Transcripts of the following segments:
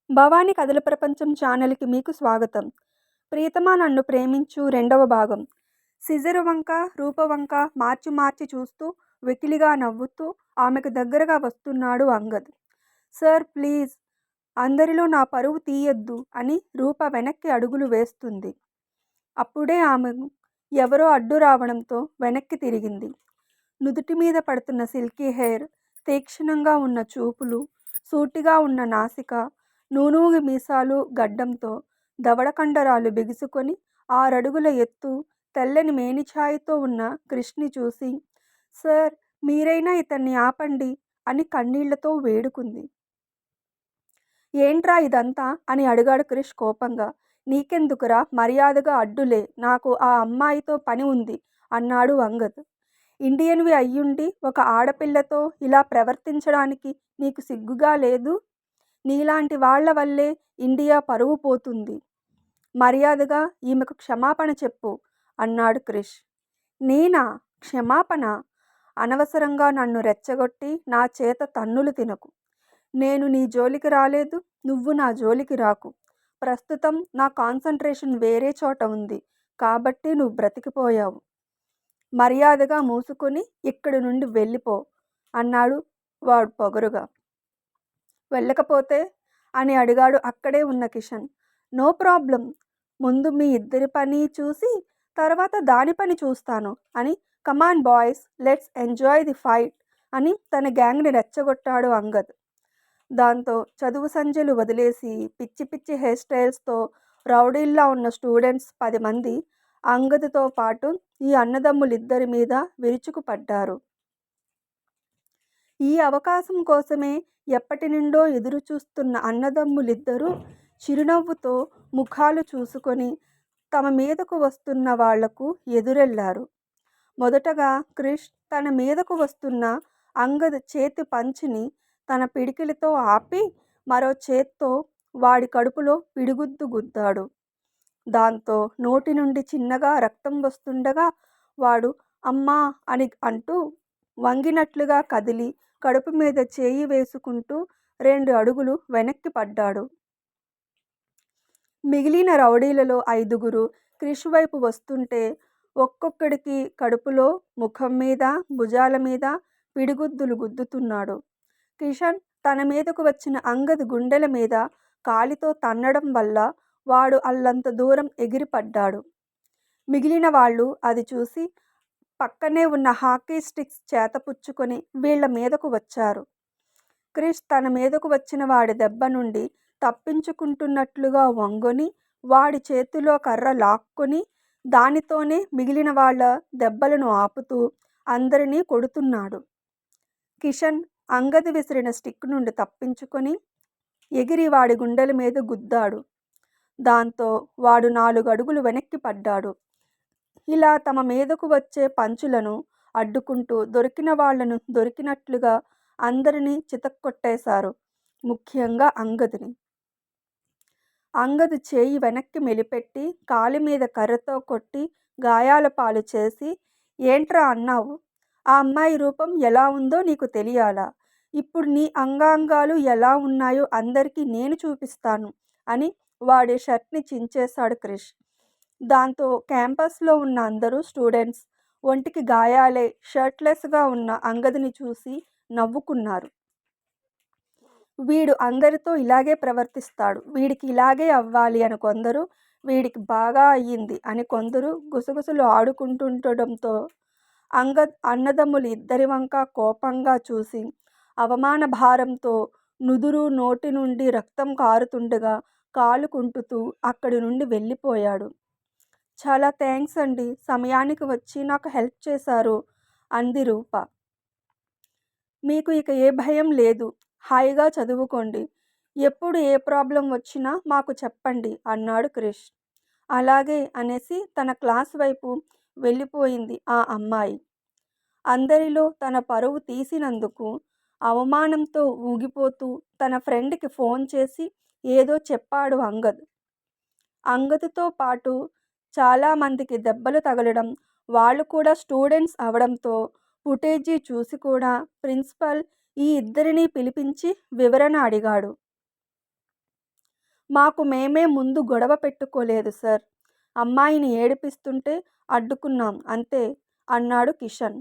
భవానీ కథల ప్రపంచం ఛానల్కి మీకు స్వాగతం. ప్రియతమా నన్ను ప్రేమించు రెండవ భాగం. సిజరు వంక రూపవంక మార్చి మార్చి చూస్తూ వెకిలిగా నవ్వుతూ ఆమెకు దగ్గరగా వస్తున్నాడు అంగద్. సార్ ప్లీజ్, అందరిలో నా పరువు తీయొద్దు అని రూప వెనక్కి అడుగులు వేస్తుంది. అప్పుడే ఆమె ఎవరో అడ్డు రావడంతో వెనక్కి తిరిగింది. నుదుటి మీద పడుతున్న సిల్కీ హెయిర్, తీక్షణంగా ఉన్న చూపులు, సూటిగా ఉన్న నాసిక, నూనూగి మీసాలు గడ్డంతో దవడ కండరాలు బిగుసుకొని 6 అడుగుల ఎత్తు, తెల్లని మేనిఛాయతో ఉన్న క్రిష్ని చూసి, సార్ మీరైనా ఇతన్ని ఆపండి అని కన్నీళ్లతో వేడుకుంది. ఏంట్రా ఇదంతా అని అడిగాడు క్రిష్ కోపంగా. నీకెందుకురా, మర్యాదగా అడ్డులే, నాకు ఆ అమ్మాయితో పని ఉంది అన్నాడు అంగద్. ఇండియన్వి అయ్యుండి ఒక ఆడపిల్లతో ఇలా ప్రవర్తించడానికి నీకు సిగ్గుగా లేదు? నీలాంటి వాళ్ల వల్లే ఇండియా పరువు పోతుంది. మర్యాదగా ఈమెకు క్షమాపణ చెప్పు అన్నాడు క్రిష్. నేనా క్షమాపణ? అనవసరంగా నన్ను రెచ్చగొట్టి నా చేత తన్నులు తినకు. నేను నీ జోలికి రాలేదు, నువ్వు నా జోలికి రాకు. ప్రస్తుతం నా కాన్సంట్రేషన్ వేరే చోట ఉంది కాబట్టి నువ్వు బ్రతికిపోయావు. మర్యాదగా మూసుకొని ఇక్కడి నుండి వెళ్ళిపో అన్నాడు వాడు పొగరుగా. వెళ్ళకపోతే అని అడిగాడు అక్కడే ఉన్న కిషన్. నో ప్రాబ్లం, ముందు మీ ఇద్దరి పని చూసి తర్వాత దాని పని చూస్తాను అని come on boys, let's enjoy the fight అని తన గ్యాంగ్ని రెచ్చగొట్టాడు అంగద్. దాంతో చదువు సంధ్యలు వదిలేసి పిచ్చి పిచ్చి హెయిర్ స్టైల్స్తో రౌడీల్లా ఉన్న స్టూడెంట్స్ 10 మంది అంగద్తో పాటు ఈ అన్నదమ్ములిద్దరి మీద విరుచుకుపడ్డారు. ఈ అవకాశం కోసమే ఎప్పటి నుండో ఎదురు చూస్తున్న అన్నదమ్ములిద్దరూ చిరునవ్వుతో ముఖాలు చూసుకొని తమ మీదకు వస్తున్న వాళ్లకు ఎదురెళ్లారు. మొదటగా క్రిష్ తన మీదకు వస్తున్న అంగద్ చేతి పంచిని తన పిడికిలితో ఆపి మరో చేత్తో వాడి కడుపులో పిడిగుద్దు గుద్దాడు. దాంతో నోటి నుండి చిన్నగా రక్తం వస్తుండగా వాడు అమ్మా అని అంటూ వంగినట్లుగా కదిలి కడుపు మీద చేయి వేసుకుంటూ 2 అడుగులు వెనక్కి పడ్డాడు. మిగిలిన రౌడీలలో 5గురు క్రిష్ వైపు వస్తుంటే ఒక్కొక్కడికి కడుపులో, ముఖం మీద, భుజాల మీద పిడిగుద్దులు గుద్దుతున్నాడు. కిషన్ తన మీదకు వచ్చిన అంగద్ గుండెల మీద కాలితో తన్నడం వల్ల వాడు అల్లంత దూరం ఎగిరిపడ్డాడు. మిగిలిన వాళ్ళు అది చూసి పక్కనే ఉన్న హాకీ స్టిక్స్ చేతపుచ్చుకొని వీళ్ల మీదకు వచ్చారు. క్రిష్ తన మీదకు వచ్చిన వాడి దెబ్బ నుండి తప్పించుకుంటున్నట్లుగా వంగొని వాడి చేతిలో కర్ర లాక్కొని దానితోనే మిగిలిన వాళ్ళ దెబ్బలను ఆపుతూ అందరినీ కొడుతున్నాడు. కిషన్ అంగద్ విసిరిన స్టిక్ నుండి తప్పించుకొని ఎగిరి వాడి గుండెల మీద గుద్దాడు. దాంతో వాడు 4 అడుగులు వెనక్కి పడ్డాడు. ఇలా తమ మీదకు వచ్చే పంచులను అడ్డుకుంటూ దొరికిన వాళ్లను దొరికినట్లుగా అందరినీ చితక్కొట్టేశారు, ముఖ్యంగా అంగద్ని. అంగద్ చేయి వెనక్కి మెలిపెట్టి కాలి మీద కర్రతో కొట్టి గాయాల పాలు చేసి, ఏంట్రా అన్నావు? ఆ అమ్మాయి రూపం ఎలా ఉందో నీకు తెలియాలా? ఇప్పుడు నీ అంగాంగాలు ఎలా ఉన్నాయో అందరికీ నేను చూపిస్తాను అని వాడి షర్ట్ని చించేశాడు క్రిష్. దాంతో క్యాంపస్లో ఉన్న అందరూ స్టూడెంట్స్ ఒంటికి గాయాలే షర్ట్లెస్గా ఉన్న అంగద్ని చూసి నవ్వుకున్నారు. వీడు అందరితో ఇలాగే ప్రవర్తిస్తాడు, వీడికి ఇలాగే అవ్వాలి అని కొందరు, వీడికి బాగా అయ్యింది అని కొందరు గుసగుసలు ఆడుకుంటుండటంతో అంగద్ అన్నదమ్ములు ఇద్దరి వంక కోపంగా చూసి అవమాన భారంతో నుదురు, నోటి నుండి రక్తం కారుతుండగా కాలు కుంటుతూ అక్కడి నుండి వెళ్ళిపోయాడు. చాలా థ్యాంక్స్ అండి, సమయానికి వచ్చి నాకు హెల్ప్ చేశారు అంది రూప. మీకు ఇక ఏ భయం లేదు, హాయిగా చదువుకోండి, ఎప్పుడు ఏ ప్రాబ్లం వచ్చినా మాకు చెప్పండి అన్నాడు క్రిష్. అలాగే అనేసి తన క్లాస్ వైపు వెళ్ళిపోయింది ఆ అమ్మాయి. అందరిలో తన పరువు తీసినందుకు అవమానంతో ఊగిపోతూ తన ఫ్రెండ్కి ఫోన్ చేసి ఏదో చెప్పాడు అంగద్. అంగద్తో పాటు చాలామందికి దెబ్బలు తగలడం, వాళ్ళు కూడా స్టూడెంట్స్ అవడంతో ఫుటేజీ చూసి కూడా ప్రిన్సిపల్ ఈ ఇద్దరినీ పిలిపించి వివరణ అడిగాడు. మాకు మేమే ముందు గొడవ పెట్టుకోలేదు సార్. అమ్మాయిని ఏడిపిస్తుంటే అడ్డుకున్నాం అంతే అన్నాడు కిషన్.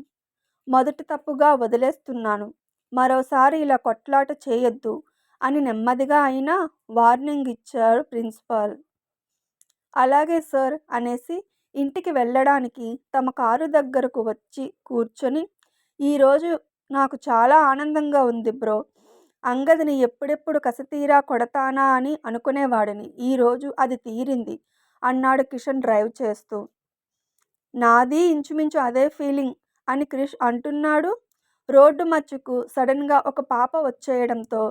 మొదటి తప్పుగా వదిలేస్తున్నాను. మరోసారి ఇలా కొట్లాట చేయొద్దు అని నెమ్మదిగా అయినా వార్నింగ్ ఇచ్చారు ప్రిన్సిపాల్. అలాగే సార్ అనేసి ఇంటికి వెళ్ళడానికి తమ కారు దగ్గరకు వచ్చి కూర్చొని, ఈరోజు నాకు చాలా ఆనందంగా ఉంది బ్రో. అంగదిని ఎప్పుడెప్పుడు కసితీరా కొడతానా అని అనుకునేవాడిని. ఈరోజు అది తీరింది అన్నాడు కిషన్ డ్రైవ్ చేస్తూ. నాది ఇంచుమించు అదే ఫీలింగ్ అని క్రిష్ అంటున్నాడు. రోడ్డు మధ్యకు సడన్గా ఒక పాప వచ్చేయడంతో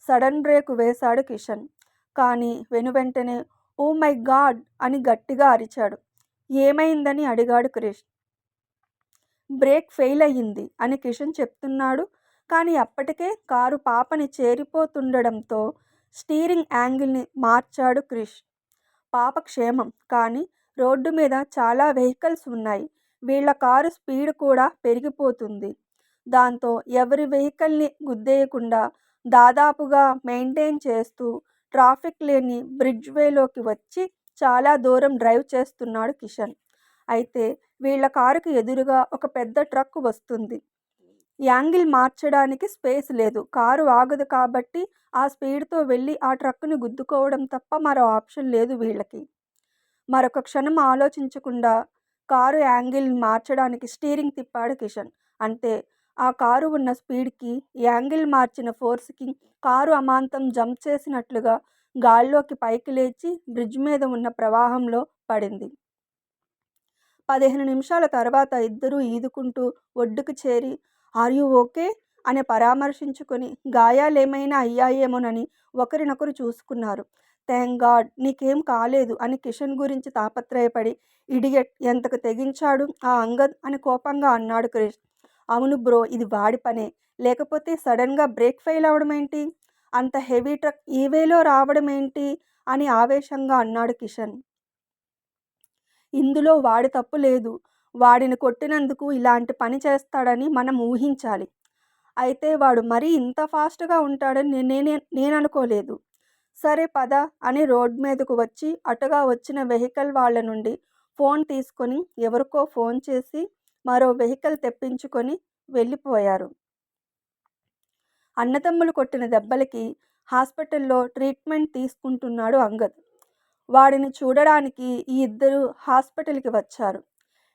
సడన్ బ్రేక్ వేశాడు కిషన్. కానీ వెనువెంటనే ఓ మై గాడ్ అని గట్టిగా అరిచాడు. ఏమైందని అడిగాడు క్రిష్. బ్రేక్ ఫెయిల్ అయ్యింది అని కిషన్ చెప్తున్నాడు. కానీ అప్పటికే కారు పాపని చేరిపోతుండడంతో స్టీరింగ్ యాంగిల్ని మార్చాడు క్రిష్. పాప క్షేమం. కానీ రోడ్డు మీద చాలా వెహికల్స్ ఉన్నాయి. వీళ్ళ కారు స్పీడ్ కూడా పెరిగిపోతుంది. దాంతో ఎవరి వెహికల్ని గుద్దేయకుండా దాదాపుగా మెయింటైన్ చేస్తూ ట్రాఫిక్ లేని బ్రిడ్జ్ వేలోకి వచ్చి చాలా దూరం డ్రైవ్ చేస్తున్నాడు కిషన్. అయితే వీళ్ళ కారుకి ఎదురుగా ఒక పెద్ద ట్రక్ వస్తుంది. యాంగిల్ మార్చడానికి స్పేస్ లేదు. కారు ఆగదు కాబట్టి ఆ స్పీడ్తో వెళ్ళి ఆ ట్రక్కుని గుద్దుకోవడం తప్ప మరో ఆప్షన్ లేదు వీళ్ళకి. మరొక క్షణం ఆలోచించకుండా కారు యాంగిల్ మార్చడానికి స్టీరింగ్ తిప్పాడు కిషన్. అంతే, ఆ కారు ఉన్న స్పీడ్కి, యాంగిల్ మార్చిన ఫోర్స్కి కారు అమాంతం జంప్ చేసినట్లుగా గాల్లోకి పైకి లేచి బ్రిడ్జ్ మీద ఉన్న ప్రవాహంలో పడింది. 15 నిమిషాల తర్వాత ఇద్దరూ ఈదుకుంటూ ఒడ్డుకు చేరి ఆర్ యూ ఓకే అని పరామర్శించుకొని గాయాలేమైనా అయ్యాయేమోనని ఒకరినొకరు చూసుకున్నారు. థ్యాంక్ గాడ్ నీకేం కాలేదు అని కిషన్ గురించి తాపత్రయపడి ఇడియట్ ఎంతకు తెగించాడు ఆ అంగద్ అని కోపంగా అన్నాడు క్రిష్. అవును బ్రో, ఇది వాడి పనే. లేకపోతే సడన్గా బ్రేక్ ఫెయిల్ అవడం ఏంటి, అంత హెవీ ట్రక్ ఈ వేలో రావడం ఏంటి అని ఆవేశంగా అన్నాడు కిషన్. ఇందులో వాడి తప్పు లేదు. వాడిని కొట్టినందుకు ఇలాంటి పని చేస్తాడని మనం ఊహించాలి. అయితే వాడు మరీ ఇంత ఫాస్ట్గా ఉంటాడని నేను అనుకోలేదు. సరే పద అని రోడ్ మీదకు వచ్చి అటుగా వచ్చిన వెహికల్ వాళ్ళ నుండి ఫోన్ తీసుకొని ఎవరికో ఫోన్ చేసి మరో వెహికల్ తెప్పించుకొని వెళ్ళిపోయారు. అన్నదమ్ములు కొట్టిన దెబ్బలకి హాస్పిటల్లో ట్రీట్మెంట్ తీసుకుంటున్నాడు అంగద్. వాడిని చూడడానికి ఈ ఇద్దరు హాస్పిటల్కి వచ్చారు.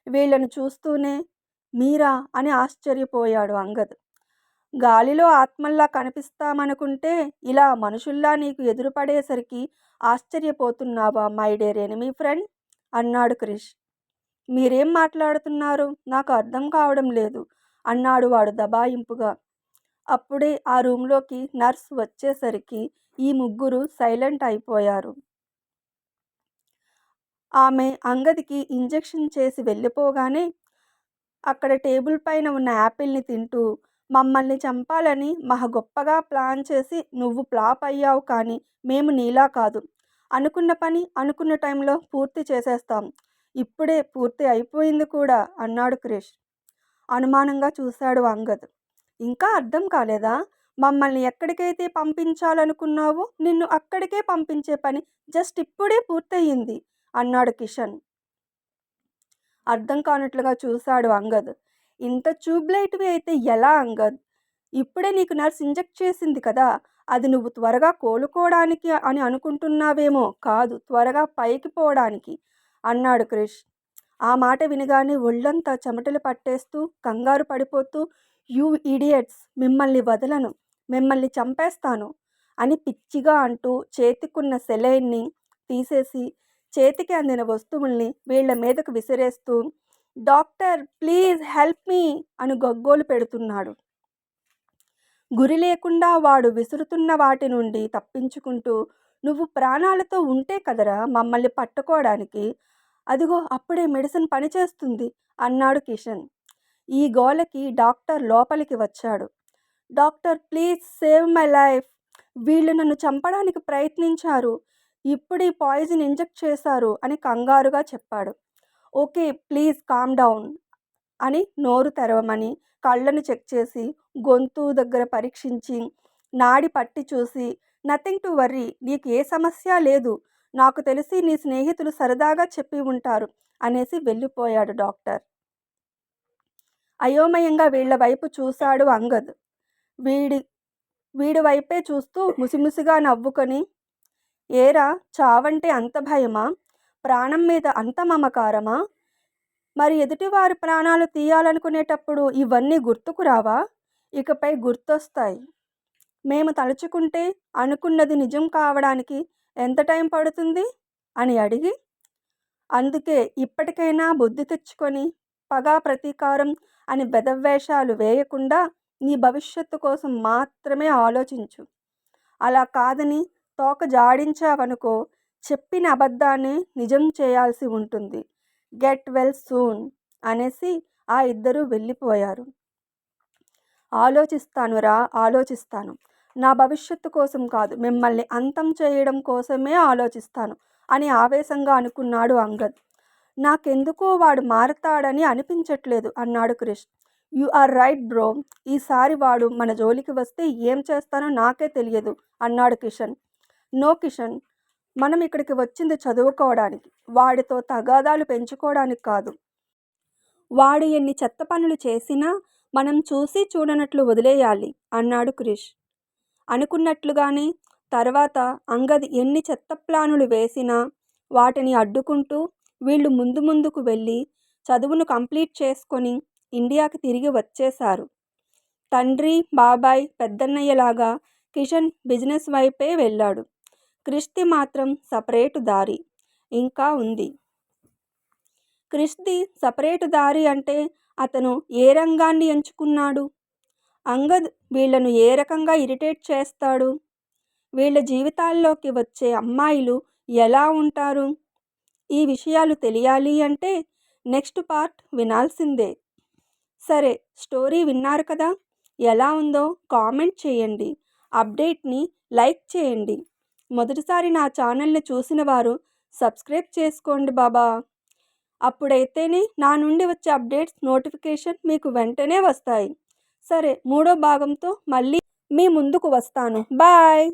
వీళ్ళను చూస్తూనే మీరా అని ఆశ్చర్యపోయాడు అంగద్. గాలిలో ఆత్మల్లా కనిపిస్తామనుకుంటే ఇలా మనుషుల్లా నీకు ఎదురుపడేసరికి ఆశ్చర్యపోతున్నావా మై డియర్ ఎనిమీ ఫ్రెండ్ అన్నాడు క్రిష్. మీరేం మాట్లాడుతున్నారు, నాకు అర్థం కావడం లేదు అన్నాడు వాడు దబాయింపుగా. అప్పుడే ఆ రూమ్లోకి నర్స్ వచ్చేసరికి ఈ ముగ్గురు సైలెంట్ అయిపోయారు. ఆమె అంగదికి ఇంజెక్షన్ చేసి వెళ్ళిపోగానే అక్కడ టేబుల్ పైన ఉన్న యాపిల్ని తింటూ మమ్మల్ని చంపాలని మహా గొప్పగా ప్లాన్ చేసి నువ్వు ఫ్లాప్ అయ్యావు. కానీ మేము నీలా కాదు. అనుకున్న పని అనుకున్న టైంలో పూర్తి చేసేస్తాం. ఇప్పుడే పూర్తి అయిపోయింది కూడా అన్నాడు క్రిష్. అనుమానంగా చూశాడు అంగద్. ఇంకా అర్థం కాలేదా? మమ్మల్ని ఎక్కడికైతే పంపించాలనుకున్నావో నిన్ను అక్కడికే పంపించే పని జస్ట్ ఇప్పుడే పూర్తయింది అన్నాడు కిషన్. అర్థం కానట్లుగా చూశాడు అంగద్. ఇంత ట్యూబ్లైట్వి అయితే ఎలా అంగద్? ఇప్పుడే నీకు నర్స్ ఇంజెక్ట్ చేసింది కదా, అది నువ్వు త్వరగా కోలుకోవడానికి అని అనుకుంటున్నావేమో, కాదు త్వరగా పైకి పోవడానికి అన్నాడు క్రిష్. ఆ మాట వినగానే ఒళ్ళంతా చెమటలు పట్టేస్తూ కంగారు పడిపోతూ యూ ఇడియట్స్, మిమ్మల్ని వదలను, మిమ్మల్ని చంపేస్తాను అని పిచ్చిగా అంటూ చేతికున్న సెలైన్ని తీసేసి చేతికి అందిన వస్తువుల్ని వీళ్ల మీదకు విసిరేస్తూ డాక్టర్ ప్లీజ్ హెల్ప్ మీ అని గగ్గోలు పెడుతున్నాడు. గురి లేకుండా వాడు విసురుతున్న వాటి నుండి తప్పించుకుంటూ నువ్వు ప్రాణాలతో ఉంటే కదరా మమ్మల్ని పట్టుకోవడానికి, అదిగో అప్పుడే మెడిసిన్ పనిచేస్తుంది అన్నాడు కిషన్. ఈ గోలకి డాక్టర్ లోపలికి వచ్చాడు. Doctor please save my life, వీళ్ళు నన్ను చంపడానికి ప్రయత్నించారు, ఇప్పుడు ఈ పాయిజన్ ఇంజెక్ట్ చేశారు అని కంగారుగా చెప్పాడు. ఓకే ప్లీజ్ కామ్ డౌన్ అని నోరు తెరవమని కళ్ళను చెక్ చేసి గొంతు దగ్గర పరీక్షించి నాడి పట్టి చూసి నథింగ్ టు వర్రీ, నీకు ఏ సమస్య లేదు, నాకు తెలిసి నీ స్నేహితులు సరదాగా చెప్పి ఉంటారు అనేసి వెళ్ళిపోయాడు డాక్టర్. అయోమయంగా వీళ్ల వైపు చూశాడు అంగద్. వీడి వైపే చూస్తూ ముసిముసిగా నవ్వుకొని, ఏరా, చావంటే అంత భయమా? ప్రాణం మీద అంత మమకారమా? మరి ఎదుటివారి ప్రాణాలు తీయాలనుకునేటప్పుడు ఇవన్నీ గుర్తుకు రావా? ఇకపై గుర్తొస్తాయి. మేము తలుచుకుంటే అనుకున్నది నిజం కావడానికి ఎంత టైం పడుతుంది అని అడిగి, అందుకే ఇప్పటికైనా బుద్ధి తెచ్చుకొని పగా ప్రతీకారం అని బెదవేషాలు వేయకుండా నీ భవిష్యత్తు కోసం మాత్రమే ఆలోచించు. అలా కాదని తోక జాడించావనుకో, చెప్పిన అబద్ధాన్ని నిజం చేయాల్సి ఉంటుంది. గెట్ వెల్ సూన్ అనేసి ఆ ఇద్దరూ వెళ్ళిపోయారు. ఆలోచిస్తాను. నా భవిష్యత్తు కోసం కాదు, మిమ్మల్ని అంతం చేయడం కోసమే ఆలోచిస్తాను అని ఆవేశంగా అనుకున్నాడు అంగద్. నాకెందుకో వాడు మారతాడని అనిపించట్లేదు అన్నాడు Krish. You are right bro, ఈసారి వాడు మన జోలికి వస్తే ఏం చేస్తానో నాకే తెలియదు అన్నాడు కిషన్. నో కిషన్, మనం ఇక్కడికి వచ్చింది చదువుకోవడానికి, వాడితో తగాదాలు పెంచుకోవడానికి కాదు. వాడు ఎన్ని చెత్త పనులు చేసినా మనం చూసి చూడనట్లు వదిలేయాలి అన్నాడు క్రిష్. అనుకున్నట్లుగానే తర్వాత అంగద్ ఎన్ని చెత్త ప్లానులు వేసినా వాటిని అడ్డుకుంటూ వీళ్ళు ముందుకు వెళ్ళి చదువును కంప్లీట్ చేసుకొని ఇండియాకి తిరిగి వచ్చేశారు. తండ్రి, బాబాయ్, పెద్దన్నయ్యలాగా కిషన్ బిజినెస్ వైపే వెళ్ళాడు. క్రిష్ది మాత్రం సపరేటు దారి ఇంకా ఉంది. క్రిష్ది సపరేటు దారి అంటే అతను ఏ రంగాన్ని ఎంచుకున్నాడు? అంగద్ వీళ్లను ఏ రకంగా ఇరిటేట్ చేస్తాడు? వీళ్ళ జీవితాల్లోకి వచ్చే అమ్మాయిలు ఎలా ఉంటారు? ఈ విషయాలు తెలియాలి అంటే నెక్స్ట్ పార్ట్ వినాల్సిందే. సరే, స్టోరీ విన్నారు కదా, ఎలా ఉందో కామెంట్ చేయండి. అప్డేట్ని లైక్ చేయండి. మొదటిసారి నా ఛానల్ని చూసిన వారు సబ్స్క్రైబ్ చేసుకోండి బాబా. అప్పుడైతేనే నా నుండి వచ్చే అప్డేట్స్ నోటిఫికేషన్ మీకు వెంటనే వస్తాయి. సరే, 3వ భాగంతో మళ్ళీ మీ ముందుకు వస్తాను. బాయ్.